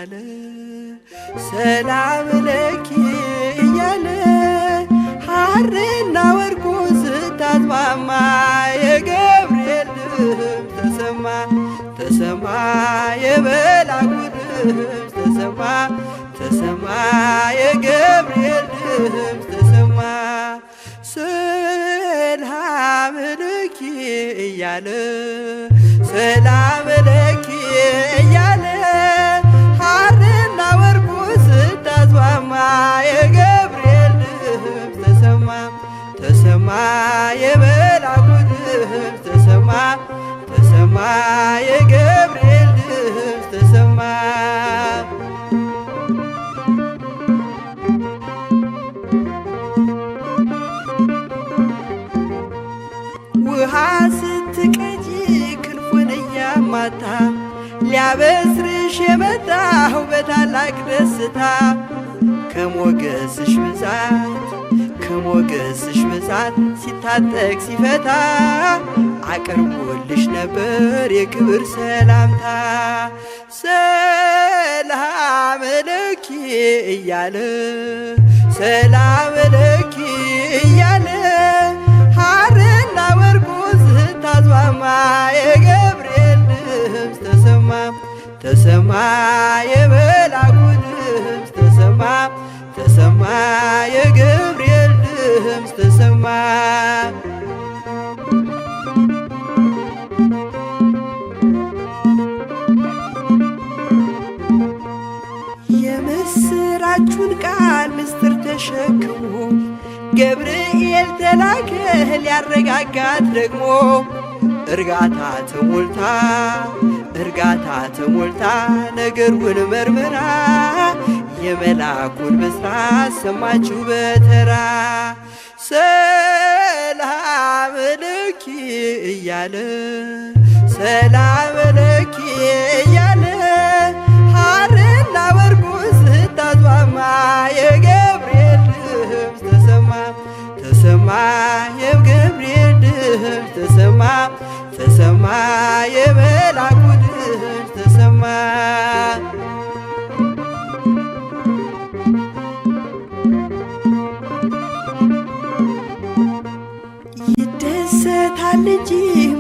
እያለ ሰላም ለኪ እያለ ሐርና ወርቁን ስታስማማ የገብርኤል ድምፅ ተሰማ ተሰማ የመልአኩ ድምፅ ተሰማ ተሰማ የገብርኤል ድምፅ ተሰማ ሰላም ለኪ እያለ ሰላም ለኪ እያለ ሐርና ወርቁን ስታስማማ የገብርኤል ድምፅ ተሰማ ተሰማ የመልአኩ ድምፅ ተሰማ ተሰማ የገብርኤል ድምፅ ተሰማ ውሃ ስትቀጂ ክንፉን እያማታ ሊያበስርሽ የመጣው በታላቅ ደስታ ከሞገስሽ ብዛት ሲታጠቅ ሲፈታ አቅርቦልሽ ነበር የክብር ሰላምታ ሰላም ለኪ እያለ ሰላም ለኪ እያለ ሐርና ወርቁን ስታስማማ የገብርኤል ድምፅ ተሰማ ተሰማ የመልአኩ ድምፅ ተሰማ ተሰማ የገብርኤል ድምፅ ተሰማ የምስራቹን ቃል ምስጢር ተሸክሞ ገብርኤል ተላከ ሊያረጋጋት ደግሞ እርጋታ ተሞልታ ነገሩን መርምራ የመልአኩን ብስራት ሰማችው በተራ ሰላም ለኪ እያለ ሰላም ለኪ እያለ ሐርና ወርቁን ስታስማማ የገብርኤል ድምፅ ተሰማ ተሰማ የገብርኤል ድምፅ ተሰማ ተሰማ የመልአኩ ድምፅ ተሰማ ይደሰታል እንጂ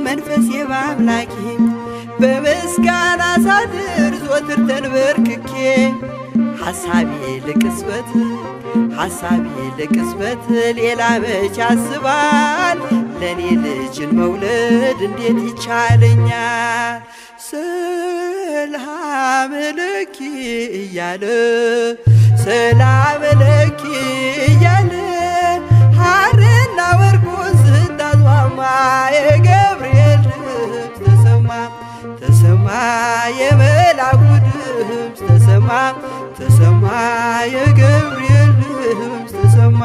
መንፈሴ በአምላኬ በምስጋና ሳድር ዘወትር ተንበርክኬ ሐሳቤ ለቅጽበት ሌላ መች ያስባል ለኔ ልጅን መውለድ እንዴት ይቻለኛል ሰላም ለኪ እያለ ሰላም ለኪ እያለ ሐርና ወርቁን ስታስማማ የገብርኤል ድምፅ ተሰማ ተሰማ የመልአኩ ድምፅ ተሰማ ተሰማ የገብርኤል ድምፅ ተሰማ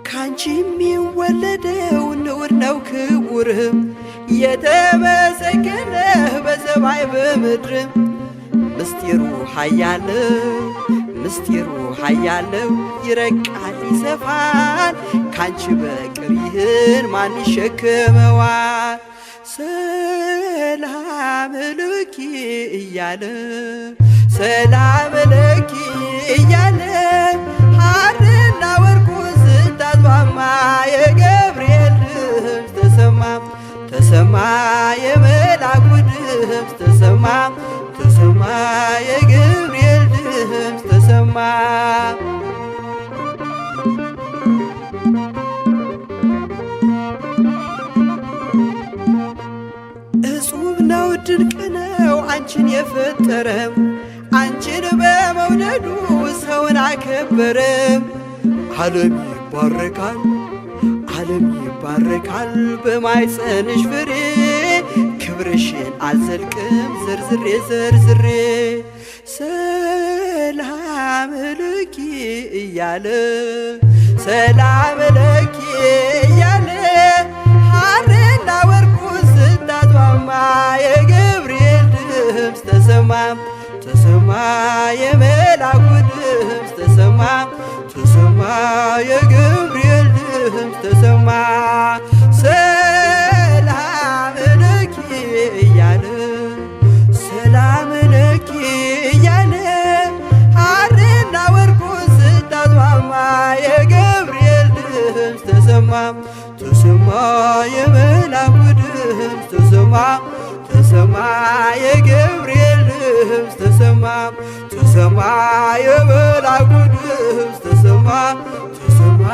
ካንቺ የሚወለደው ንዑድ ነው ክቡርም የተመሰገነ በሰማይ በምድርም ምስጢሩ ኃያለው ይረቃል ይሰፋል ካንቺ በቀር ይህን ማን ይሸከመዋል ሰላም ለኪ እያለ ሰላም ለኪ እያለ ሐርና ወርቁን ስታስማማ የገብርኤል ድምፅ ተሰማ ተሰማ የመልአኩ ድምፅ ተሰማ ተሰማ የገብርኤል ድምፅ ተሰማ እጹብ ነው ድንቅ ነው አንቺን የፈጠረም አንቺን በመውደዱ ሰውን አከበረም ዓለም ይባረካል በማኅፀንሽ ፍሬ ክብርሽን አልዘልቅም ዘርዝሬ ሰላም ለኪ እያለ ሰላም ለኪ እያለ ሐርና ወርቁን ስታስማማ የገብርኤል ድምፅ ተሰማ ተሰማ የመልአኩ ድምፅ ተሰማ ተሰማ የገብርኤል ድምፅ ድምፅ ተሰማ ሰላም ለኪ እያለ ሰላም ለኪ እያለ ሐርና ወርቁን ስታስማማ የገብርኤል ድምፅ ተሰማ ተሰማ የመላኩ ድምፅ ተሰማ ተሰማ የገብርኤል ድምፅ ተሰማ ተሰማ የመላኩ ድምፅ ተሰማ ተሰማ